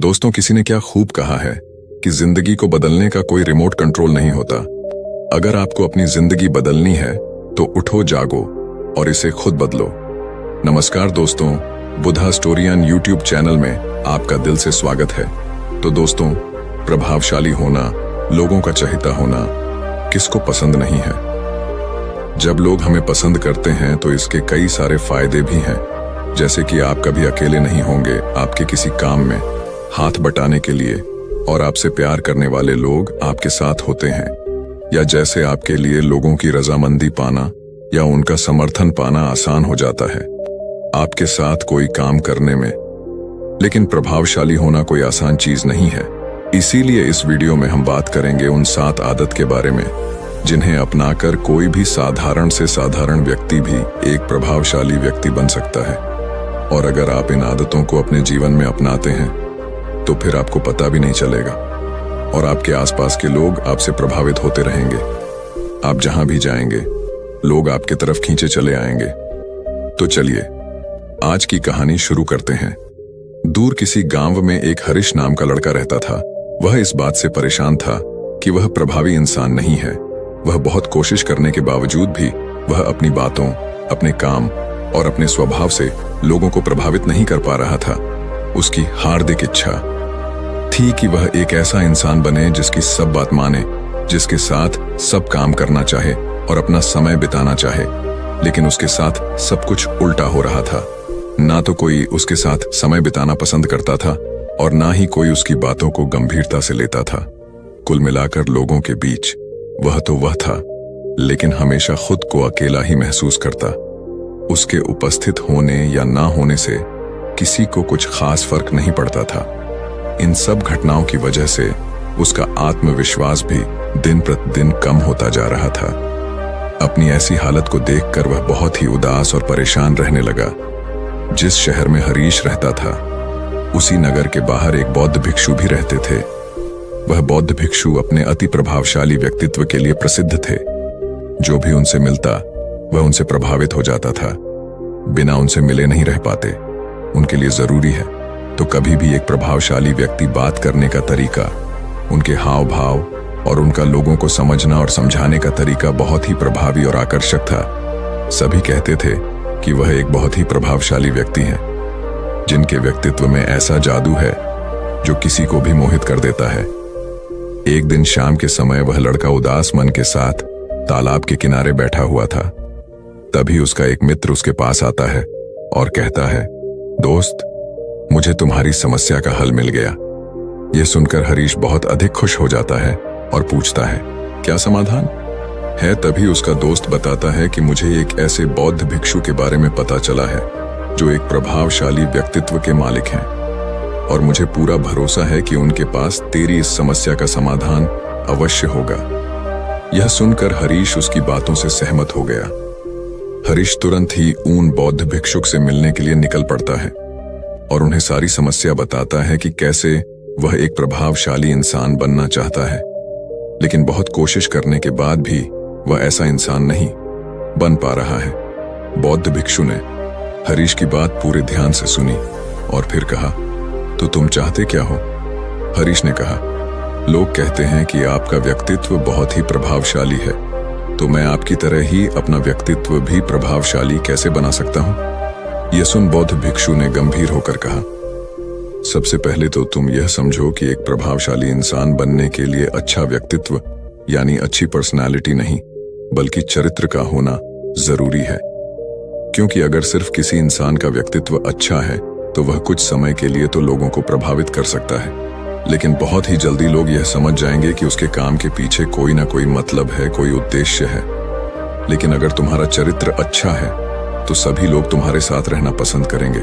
दोस्तों, किसी ने क्या खूब कहा है कि जिंदगी को बदलने का कोई रिमोट कंट्रोल नहीं होता। अगर आपको अपनी जिंदगी बदलनी है तो उठो, जागो और इसे खुद बदलो। नमस्कार दोस्तों, बुधा स्टोरियन यूट्यूब चैनल में आपका दिल से स्वागत है। तो दोस्तों, प्रभावशाली होना, लोगों का चहेता होना किसको पसंद नहीं है। जब लोग हमें पसंद करते हैं तो इसके कई सारे फायदे भी हैं, जैसे कि आप कभी अकेले नहीं होंगे आपके किसी काम में हाथ बटाने के लिए, और आपसे प्यार करने वाले लोग आपके साथ होते हैं, या जैसे आपके लिए लोगों की रजामंदी पाना या उनका समर्थन पाना आसान हो जाता है आपके साथ कोई काम करने में। लेकिन प्रभावशाली होना कोई आसान चीज नहीं है। इसीलिए इस वीडियो में हम बात करेंगे उन 7 आदत के बारे में जिन्हें अपनाकर कोई भी साधारण से साधारण व्यक्ति भी एक प्रभावशाली व्यक्ति बन सकता है। और अगर आप इन आदतों को अपने जीवन में अपनाते हैं तो फिर आपको पता भी नहीं चलेगा और आपके आसपास के लोग आपसे प्रभावित होते रहेंगे। आप जहां भी जाएंगे लोग आपके तरफ खींचे चले आएंगे। तो चलिए आज की कहानी शुरू करते हैं। दूर किसी गांव में एक हरीश नाम का लड़का रहता था। वह इस बात से परेशान था कि वह प्रभावी इंसान नहीं है। वह बहुत कोशिश करने के बावजूद भी वह अपनी बातों, अपने काम और अपने स्वभाव से लोगों को प्रभावित नहीं कर पा रहा था। उसकी हार्दिक इच्छा थी कि वह एक ऐसा इंसान बने जिसकी सब बात माने, जिसके साथ सब काम करना चाहे और अपना समय बिताना चाहे। लेकिन उसके साथ सब कुछ उल्टा हो रहा था। ना तो कोई उसके साथ समय बिताना पसंद करता था और ना ही कोई उसकी बातों को गंभीरता से लेता था। कुल मिलाकर लोगों के बीच वह तो वह था, लेकिन हमेशा खुद को अकेला ही महसूस करता। उसके उपस्थित होने या ना होने से किसी को कुछ खास फर्क नहीं पड़ता था। इन सब घटनाओं की वजह से उसका आत्मविश्वास भी दिन प्रतिदिन कम होता जा रहा था। अपनी ऐसी हालत को देखकर वह बहुत ही उदास और परेशान रहने लगा। जिस शहर में हरीश रहता था उसी नगर के बाहर एक बौद्ध भिक्षु भी रहते थे। वह बौद्ध भिक्षु अपने अति प्रभावशाली व्यक्तित्व के लिए प्रसिद्ध थे। जो भी उनसे मिलता वह उनसे प्रभावित हो जाता था। बिना उनसे मिले नहीं रह पाते। उनके लिए जरूरी है तो कभी भी एक प्रभावशाली व्यक्ति बात करने का तरीका, उनके हाव भाव और उनका लोगों को समझना और समझाने का तरीका बहुत ही प्रभावी और आकर्षक था। सभी कहते थे कि वह एक बहुत ही प्रभावशाली व्यक्ति हैं, जिनके व्यक्तित्व में ऐसा जादू है जो किसी को भी मोहित कर देता है। एक दिन शाम के समय वह लड़का उदास मन के साथ तालाब के किनारे बैठा हुआ था। तभी उसका एक मित्र उसके पास आता है और कहता है, दोस्त, मुझे तुम्हारी समस्या का हल मिल गया। यह सुनकर हरीश बहुत अधिक खुश हो जाता है और पूछता है, क्या समाधान है? तभी उसका दोस्त बताता है कि मुझे एक ऐसे बौद्ध भिक्षु के बारे में पता चला है जो एक प्रभावशाली व्यक्तित्व के मालिक हैं, और मुझे पूरा भरोसा है कि उनके पास तेरी इस समस्या का समाधान अवश्य होगा। यह सुनकर हरीश उसकी बातों से सहमत हो गया। हरीश तुरंत ही उन बौद्ध भिक्षुक से मिलने के लिए निकल पड़ता है और उन्हें सारी समस्या बताता है कि कैसे वह एक प्रभावशाली इंसान बनना चाहता है, लेकिन बहुत कोशिश करने के बाद भी वह ऐसा इंसान नहीं बन पा रहा है। बौद्ध भिक्षु ने हरीश की बात पूरे ध्यान से सुनी और फिर कहा, तो तुम चाहते क्या हो? हरीश ने कहा, लोग कहते हैं कि आपका व्यक्तित्व बहुत ही प्रभावशाली है, तो मैं आपकी तरह ही अपना व्यक्तित्व भी प्रभावशाली कैसे बना सकता हूं? यह सुन बौद्ध भिक्षु ने गंभीर होकर कहा, सबसे पहले तो तुम यह समझो कि एक प्रभावशाली इंसान बनने के लिए अच्छा व्यक्तित्व यानी अच्छी पर्सनालिटी नहीं बल्कि चरित्र का होना जरूरी है। क्योंकि अगर सिर्फ किसी इंसान का व्यक्तित्व अच्छा है तो वह कुछ समय के लिए तो लोगों को प्रभावित कर सकता है, लेकिन बहुत ही जल्दी लोग यह समझ जाएंगे कि उसके काम के पीछे कोई ना कोई मतलब है, कोई उद्देश्य है। लेकिन अगर तुम्हारा चरित्र अच्छा है तो सभी लोग तुम्हारे साथ रहना पसंद करेंगे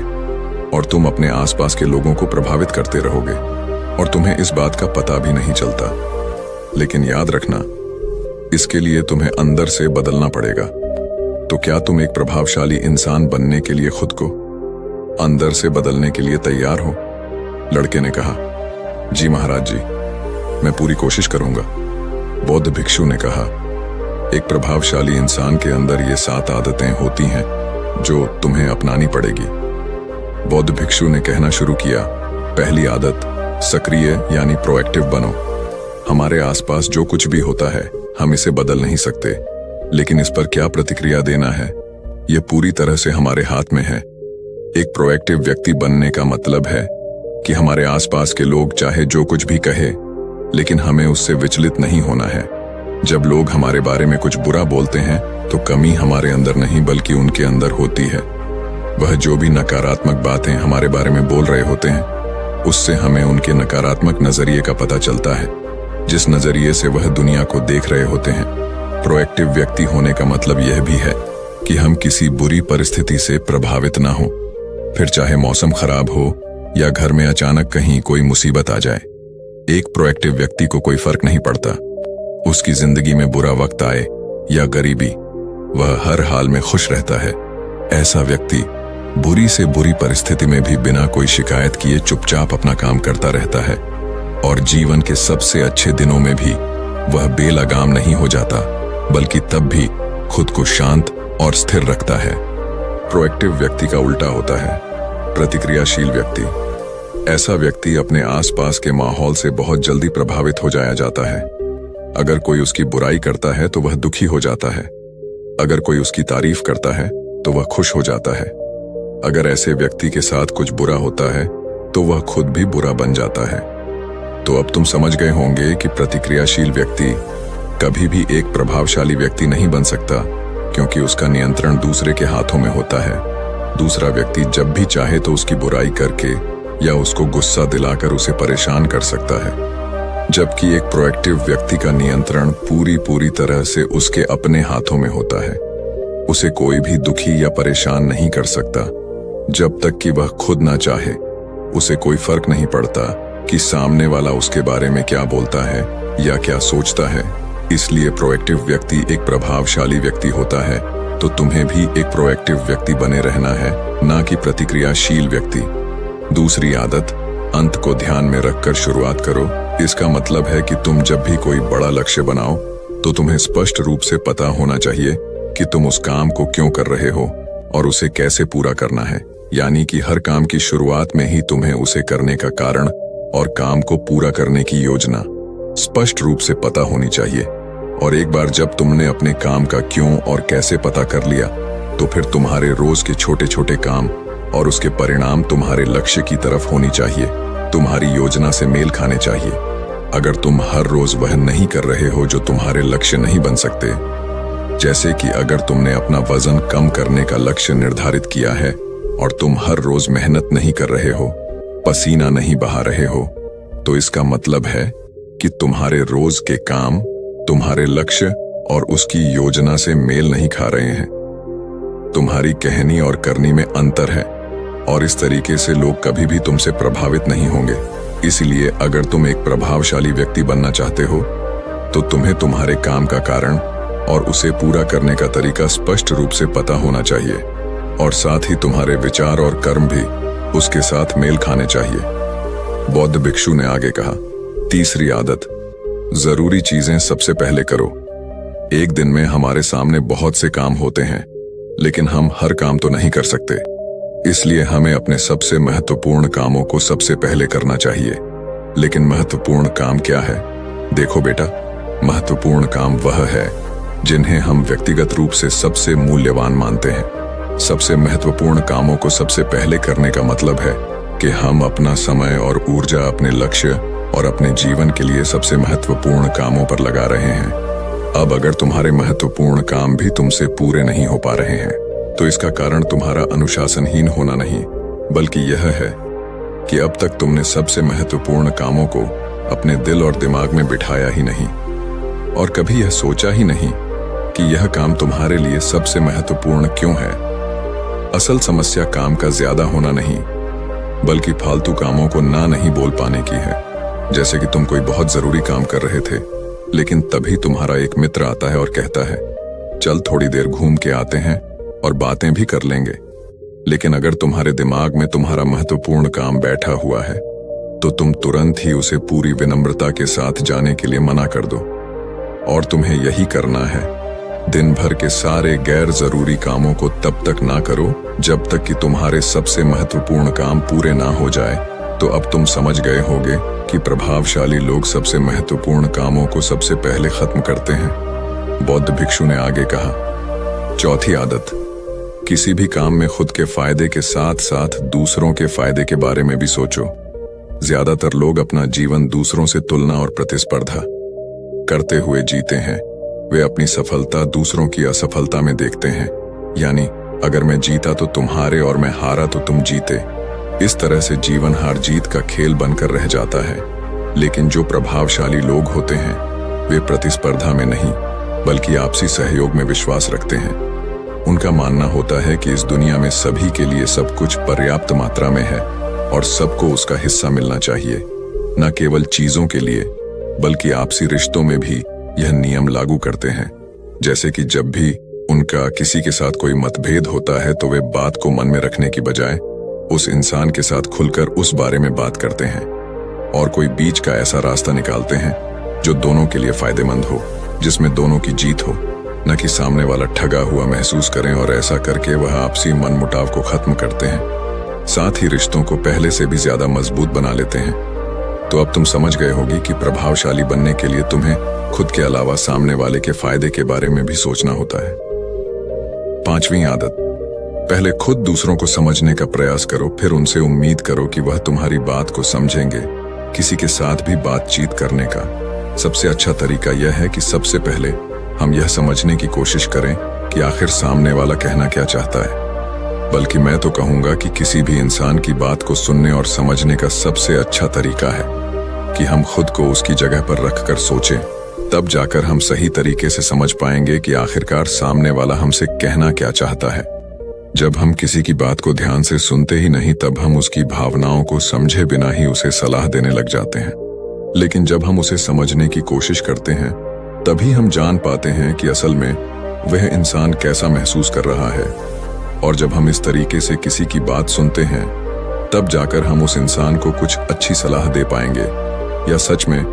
और तुम अपने आसपास के लोगों को प्रभावित करते रहोगे और तुम्हें इस बात का पता भी नहीं चलता। लेकिन याद रखना, इसके लिए तुम्हें अंदर से बदलना पड़ेगा। तो क्या तुम एक प्रभावशाली इंसान बनने के लिए खुद को अंदर से बदलने के लिए तैयार हो? लड़के ने कहा, जी महाराज जी, मैं पूरी कोशिश करूंगा। बौद्ध भिक्षु ने कहा, एक प्रभावशाली इंसान के अंदर ये 7 आदतें होती हैं जो तुम्हें अपनानी पड़ेगी। बौद्ध भिक्षु ने कहना शुरू किया, पहली आदत, सक्रिय यानी प्रोएक्टिव बनो। हमारे आसपास जो कुछ भी होता है हम इसे बदल नहीं सकते, लेकिन इस पर क्या प्रतिक्रिया देना है यह पूरी तरह से हमारे हाथ में है। एक प्रोएक्टिव व्यक्ति बनने का मतलब है कि हमारे आसपास के लोग चाहे जो कुछ भी कहे, लेकिन हमें उससे विचलित नहीं होना है। जब लोग हमारे बारे में कुछ बुरा बोलते हैं तो कमी हमारे अंदर नहीं बल्कि उनके अंदर होती है। वह जो भी नकारात्मक बातें हमारे बारे में बोल रहे होते हैं उससे हमें उनके नकारात्मक नजरिए का पता चलता है, जिस नजरिए से वह दुनिया को देख रहे होते हैं। प्रोएक्टिव व्यक्ति होने का मतलब यह भी है कि हम किसी बुरी परिस्थिति से प्रभावित ना हो, फिर चाहे मौसम खराब हो या घर में अचानक कहीं कोई मुसीबत आ जाए। एक प्रोएक्टिव व्यक्ति को कोई फर्क नहीं पड़ता उसकी जिंदगी में बुरा वक्त आए या गरीबी, वह हर हाल में खुश रहता है। ऐसा व्यक्ति बुरी से बुरी परिस्थिति में भी बिना कोई शिकायत किए चुपचाप अपना काम करता रहता है, और जीवन के सबसे अच्छे दिनों में भी वह बेलगाम नहीं हो जाता, बल्कि तब भी खुद को शांत और स्थिर रखता है। प्रोएक्टिव व्यक्ति का उल्टा होता है प्रतिक्रियाशील व्यक्ति। ऐसा व्यक्ति अपने आसपास के माहौल से बहुत जल्दी प्रभावित हो जाया जाता है। अगर कोई उसकी बुराई करता है तो वह दुखी हो जाता है, अगर कोई उसकी तारीफ करता है तो वह खुश हो जाता है। अगर ऐसे व्यक्ति के साथ कुछ बुरा होता है तो वह खुद भी बुरा बन जाता है। तो अब तुम समझ गए होंगे कि प्रतिक्रियाशील व्यक्ति कभी भी एक प्रभावशाली व्यक्ति नहीं बन सकता, क्योंकि उसका नियंत्रण दूसरे के हाथों में होता है। दूसरा व्यक्ति जब भी चाहे तो उसकी बुराई करके या उसको गुस्सा दिलाकर उसे परेशान कर सकता है, जबकि एक प्रोएक्टिव व्यक्ति का नियंत्रण पूरी तरह से उसके अपने हाथों में होता है। उसे कोई भी दुखी या परेशान नहीं कर सकता जब तक कि वह खुद ना चाहे। उसे कोई फर्क नहीं पड़ता कि सामने वाला उसके बारे में क्या बोलता है या क्या सोचता है। इसलिए प्रोएक्टिव व्यक्ति एक प्रभावशाली व्यक्ति होता है। तो तुम्हें भी एक प्रोएक्टिव व्यक्ति बने रहना है, ना कि प्रतिक्रियाशील व्यक्ति। दूसरी आदत, अंत को ध्यान में रखकर शुरुआत करो। इसका मतलब है कि तुम जब भी कोई बड़ा लक्ष्य बनाओ तो तुम्हें स्पष्ट रूप से पता होना चाहिए कि तुम उस काम को क्यों कर रहे हो और उसे कैसे पूरा करना है। यानी कि हर काम की शुरुआत में ही तुम्हें उसे करने का कारण और काम को पूरा करने की योजना स्पष्ट रूप से पता होनी चाहिए। और एक बार जब तुमने अपने काम का क्यों और कैसे पता कर लिया, तो फिर तुम्हारे रोज के छोटे छोटे काम और उसके परिणाम तुम्हारे लक्ष्य की तरफ होनी चाहिए, तुम्हारी योजना से मेल खाने चाहिए। अगर तुम हर रोज वह नहीं कर रहे हो जो तुम्हारे लक्ष्य नहीं बन सकते, जैसे कि अगर तुमने अपना वजन कम करने का लक्ष्य निर्धारित किया है और तुम हर रोज मेहनत नहीं कर रहे हो, पसीना नहीं बहा रहे हो, तो इसका मतलब है कि तुम्हारे रोज के काम तुम्हारे लक्ष्य और उसकी योजना से मेल नहीं खा रहे हैं। तुम्हारी कहनी और करनी में अंतर है, और इस तरीके से लोग कभी भी तुमसे प्रभावित नहीं होंगे। इसलिए अगर तुम एक प्रभावशाली व्यक्ति बनना चाहते हो तो तुम्हें तुम्हारे काम का कारण और उसे पूरा करने का तरीका स्पष्ट रूप से पता होना चाहिए, और साथ ही तुम्हारे विचार और कर्म भी उसके साथ मेल खाने चाहिए। बौद्ध भिक्षु ने आगे कहा, तीसरी आदत, जरूरी चीजें सबसे पहले करो। एक दिन में हमारे सामने बहुत से काम होते हैं, लेकिन हम हर काम तो नहीं कर सकते। इसलिए हमें अपने सबसे महत्वपूर्ण कामों को सबसे पहले करना चाहिए। लेकिन महत्वपूर्ण काम क्या है? देखो बेटा, महत्वपूर्ण काम वह है जिन्हें हम व्यक्तिगत रूप से सबसे मूल्यवान मानते हैं। सबसे महत्वपूर्ण कामों को सबसे पहले करने का मतलब है कि हम अपना समय और ऊर्जा अपने लक्ष्य और अपने जीवन के लिए सबसे महत्वपूर्ण कामों पर लगा रहे हैं। अब अगर तुम्हारे महत्वपूर्ण काम भी तुमसे पूरे नहीं हो पा रहे हैं, तो इसका कारण तुम्हारा अनुशासनहीन होना नहीं, बल्कि यह है कि अब तक तुमने सबसे महत्वपूर्ण कामों को अपने दिल और दिमाग में बिठाया ही नहीं, और कभी यह सोचा ही नहीं कि यह काम तुम्हारे लिए सबसे महत्वपूर्ण क्यों है। असल समस्या काम का ज्यादा होना नहीं, बल्कि फालतू कामों को ना नहीं बोल पाने की है। जैसे कि तुम कोई बहुत जरूरी काम कर रहे थे, लेकिन तभी तुम्हारा एक मित्र आता है और कहता है, चल थोड़ी देर घूम के आते हैं और बातें भी कर लेंगे। लेकिन अगर तुम्हारे दिमाग में तुम्हारा महत्वपूर्ण काम बैठा हुआ है, तो तुम तुरंत ही उसे पूरी विनम्रता के साथ जाने के लिए मना कर दो। और तुम्हें यही करना है। दिन भर के सारे गैर जरूरी कामों को तब तक ना करो जब तक कि तुम्हारे सबसे महत्वपूर्ण काम पूरे ना हो जाए, तो अब तुम समझ गए होगे कि प्रभावशाली लोग सबसे महत्वपूर्ण कामों को सबसे पहले खत्म करते हैं। बौद्ध भिक्षु ने आगे कहा, चौथी आदत, किसी भी काम में खुद के फायदे के साथ साथ दूसरों के फायदे के बारे में भी सोचो। ज्यादातर लोग अपना जीवन दूसरों से तुलना और प्रतिस्पर्धा करते हुए जीते हैं। वे अपनी सफलता दूसरों की असफलता में देखते हैं, यानी अगर मैं जीता तो तुम हारे और मैं हारा तो तुम जीते। इस तरह से जीवन हार जीत का खेल बनकर रह जाता है। लेकिन जो प्रभावशाली लोग होते हैं वे प्रतिस्पर्धा में नहीं बल्कि आपसी सहयोग में विश्वास रखते हैं। उनका मानना होता है कि इस दुनिया में सभी के लिए सब कुछ पर्याप्त मात्रा में है और सबको उसका हिस्सा मिलना चाहिए। न केवल चीजों के लिए बल्कि आपसी रिश्तों में भी यह नियम लागू करते हैं। जैसे कि जब भी उनका किसी के साथ कोई मतभेद होता है तो वे बात को मन में रखने की बजाय उस इंसान के साथ खुलकर उस बारे में बात करते हैं और कोई बीच का ऐसा रास्ता निकालते हैं जो दोनों के लिए फायदेमंद हो, जिसमें दोनों की जीत हो, न कि सामने वाला ठगा हुआ महसूस करें। और ऐसा करके वह आपसी मनमुटाव को खत्म करते हैं, साथ ही रिश्तों को पहले से भी ज्यादा मजबूत बना लेते हैं। तो अब तुम समझ गए होगी कि प्रभावशाली बनने के लिए तुम्हें खुद के अलावा सामने वाले के फायदे के बारे में भी सोचना होता है। पांचवी आदत, पहले खुद दूसरों को समझने का प्रयास करो, फिर उनसे उम्मीद करो कि वह तुम्हारी बात को समझेंगे। किसी के साथ भी बातचीत करने का सबसे अच्छा तरीका यह है कि सबसे पहले हम यह समझने की कोशिश करें कि आखिर सामने वाला कहना क्या चाहता है। बल्कि मैं तो कहूंगा कि किसी भी इंसान की बात को सुनने और समझने का सबसे अच्छा तरीका है कि हम खुद को उसकी जगह पर रखकर सोचें। तब जाकर हम सही तरीके से समझ पाएंगे कि आखिरकार सामने वाला हमसे कहना क्या चाहता है। जब हम किसी की बात को ध्यान से सुनते ही नहीं तब हम उसकी भावनाओं को समझे बिना ही उसे सलाह देने लग जाते हैं। लेकिन जब हम उसे समझने की कोशिश करते हैं तभी हम जान पाते हैं कि असल में वह इंसान कैसा महसूस कर रहा है। और जब हम इस तरीके से किसी की बात सुनते हैं तब जाकर हम उस इंसान को कुछ अच्छी सलाह दे पाएंगे या सच में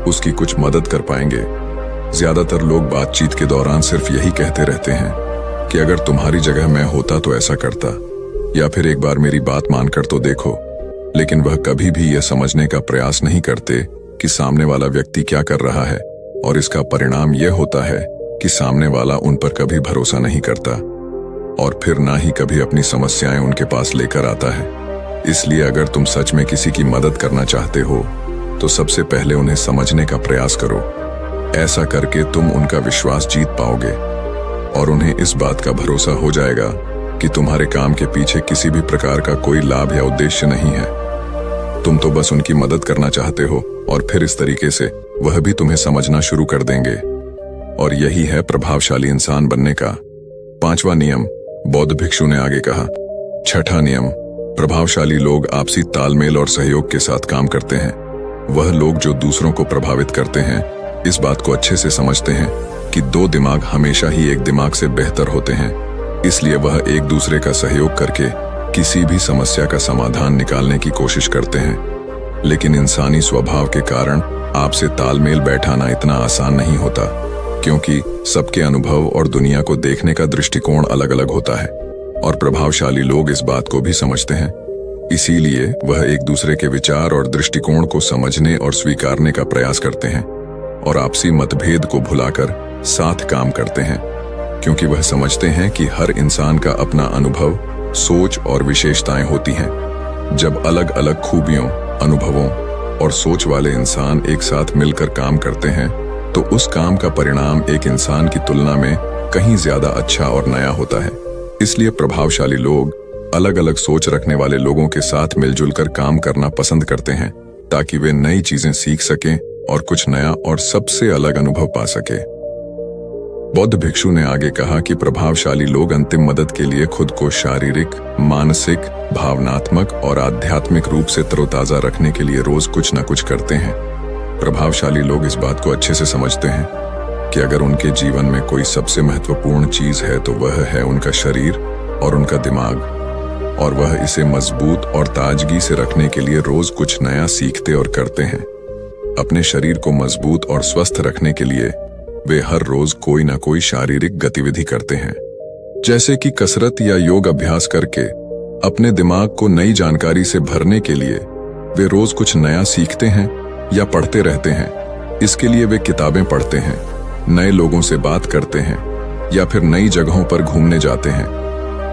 उसकी कुछ मदद कर पाएंगे। ज्यादातर लोग बातचीत के दौरान सिर्फ यही कहते रहते हैं कि अगर तुम्हारी जगह मैं होता तो ऐसा करता, या फिर एक बार मेरी बात मानकर तो देखो। लेकिन वह कभी भी यह समझने का प्रयास नहीं करते कि सामने वाला व्यक्ति क्या कर रहा है, और इसका परिणाम यह होता है कि सामने वाला उन पर कभी भरोसा नहीं करता और फिर ना ही कभी अपनी समस्याएं उनके पास लेकर आता है। इसलिए अगर तुम सच में किसी की मदद करना चाहते हो तो सबसे पहले उन्हें समझने का प्रयास करो। ऐसा करके तुम उनका विश्वास जीत पाओगे और उन्हें इस बात का भरोसा हो जाएगा कि तुम्हारे काम के पीछे किसी भी प्रकार का कोई लाभ या उद्देश्य नहीं है। तुम तो बस उनकी मदद करना चाहते हो और फिर इस तरीके से वह भी तुम्हें समझना शुरू कर देंगे। और यही है प्रभावशाली इंसान बनने का पांचवा नियम, बौद्ध भिक्षु ने आगे कहा। छठा नियम, प्रभावशाली लोग आपसी तालमेल और सहयोग के साथ काम करते हैं। वह लोग जो दूसरों को प्रभावित करते हैं इस बात को अच्छे से समझते हैं कि दो दिमाग हमेशा ही एक दिमाग से बेहतर होते हैं। इसलिए वह एक दूसरे का सहयोग करके किसी भी समस्या का समाधान निकालने की कोशिश करते हैं। लेकिन इंसानी स्वभाव के कारण आपसे तालमेल बैठाना इतना आसान नहीं होता, क्योंकि सबके अनुभव और दुनिया को देखने का दृष्टिकोण अलग अलग होता है और प्रभावशाली लोग इस बात को भी समझते हैं। इसीलिए वह एक दूसरे के विचार और दृष्टिकोण को समझने और स्वीकारने का प्रयास करते हैं और आपसी मतभेद को भुलाकर साथ काम करते हैं, क्योंकि वह समझते हैं कि हर इंसान का अपना अनुभव, सोच और विशेषताएं होती हैं। जब अलग अलग खूबियों, अनुभवों और सोच वाले इंसान एक साथ मिलकर काम करते हैं तो उस काम का परिणाम एक इंसान की तुलना में कहीं ज्यादा अच्छा और नया होता है। इसलिए प्रभावशाली लोग अलग अलग सोच रखने वाले लोगों के साथ मिलजुल कर काम करना पसंद करते हैं ताकि वे नई चीजें सीख सकें और कुछ नया और सबसे अलग अनुभव पा सके। बौद्ध भिक्षु ने आगे कहा कि प्रभावशाली लोग अंतिम मदद के लिए खुद को शारीरिक, मानसिक, भावनात्मक और आध्यात्मिक रूप से तरोताजा रखने के लिए रोज कुछ न कुछ करते हैं। प्रभावशाली लोग इस बात को अच्छे से समझते हैं कि अगर उनके जीवन में कोई सबसे महत्वपूर्ण चीज है तो वह है उनका शरीर और उनका दिमाग, और वह इसे मजबूत और ताजगी से रखने के लिए रोज कुछ नया सीखते और करते हैं। अपने शरीर को मजबूत और स्वस्थ रखने के लिए वे हर रोज कोई ना कोई शारीरिक गतिविधि करते हैं, जैसे कि कसरत या योग अभ्यास करके अपने दिमाग को नई जानकारी से भरने के लिए वे रोज कुछ नया सीखते हैं या पढ़ते रहते हैं। इसके लिए वे किताबें पढ़ते हैं, नए लोगों से बात करते हैं या फिर नई जगहों पर घूमने जाते हैं।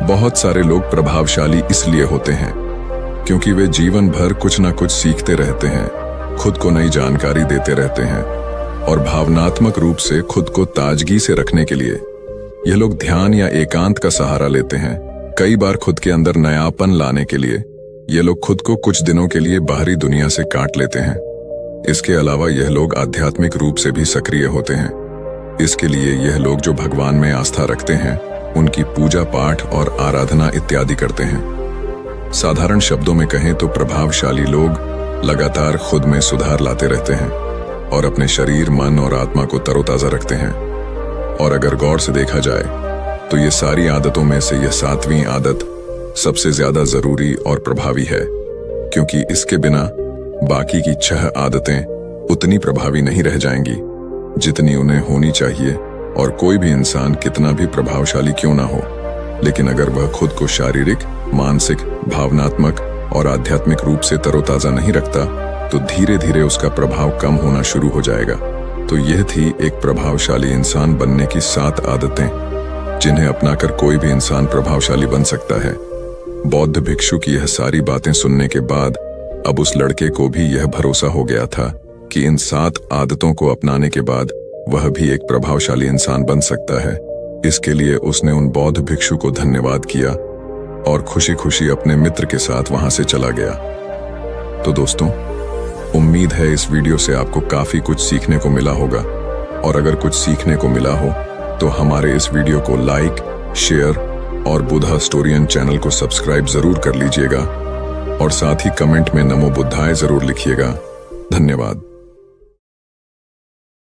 बहुत सारे लोग प्रभावशाली इसलिए होते हैं क्योंकि वे जीवन भर कुछ ना कुछ सीखते रहते हैं, खुद को नई जानकारी देते रहते हैं और भावनात्मक रूप से खुद को ताजगी से रखने के लिए यह लोग ध्यान या एकांत का सहारा लेते हैं। कई बार खुद के अंदर नयापन लाने के लिए ये लोग खुद को कुछ दिनों के लिए बाहरी दुनिया से काट लेते हैं। इसके अलावा यह लोग आध्यात्मिक रूप से भी सक्रिय होते हैं। इसके लिए यह लोग जो भगवान में आस्था रखते हैं उनकी पूजा पाठ और आराधना इत्यादि करते हैं। साधारण शब्दों में कहें तो प्रभावशाली लोग लगातार खुद में सुधार लाते रहते हैं और अपने शरीर, मन और आत्मा को तरोताजा रखते हैं। और अगर गौर से देखा जाए तो ये सारी आदतों में से यह 7वीं आदत सबसे ज्यादा जरूरी और प्रभावी है, क्योंकि इसके बिना बाकी की 6 आदतें उतनी प्रभावी नहीं रह जाएंगी जितनी उन्हें होनी चाहिए। और कोई भी इंसान कितना भी प्रभावशाली क्यों ना हो, लेकिन अगर वह खुद को शारीरिक, मानसिक, भावनात्मक और आध्यात्मिक रूप से तरोताजा नहीं रखता तो धीरे धीरे उसका प्रभाव कम होना शुरू हो जाएगा। तो यह थी एक प्रभावशाली इंसान बनने की 7 आदतें जिन्हें अपनाकर कोई भी इंसान प्रभावशाली बन सकता है। बौद्ध भिक्षु की यह सारी बातें सुनने के बाद अब उस लड़के को भी यह भरोसा हो गया था कि इन 7 आदतों को अपनाने के बाद वह भी एक प्रभावशाली इंसान बन सकता है। इसके लिए उसने उन बौद्ध भिक्षु को धन्यवाद किया और खुशी खुशी अपने मित्र के साथ वहां से चला गया। तो दोस्तों, उम्मीद है इस वीडियो से आपको काफी कुछ सीखने को मिला होगा, और अगर कुछ सीखने को मिला हो तो हमारे इस वीडियो को लाइक, शेयर और बुद्धा स्टोरियन चैनल को सब्सक्राइब जरूर कर लीजिएगा और साथ ही कमेंट में नमो बुद्धाय जरूर लिखिएगा। धन्यवाद।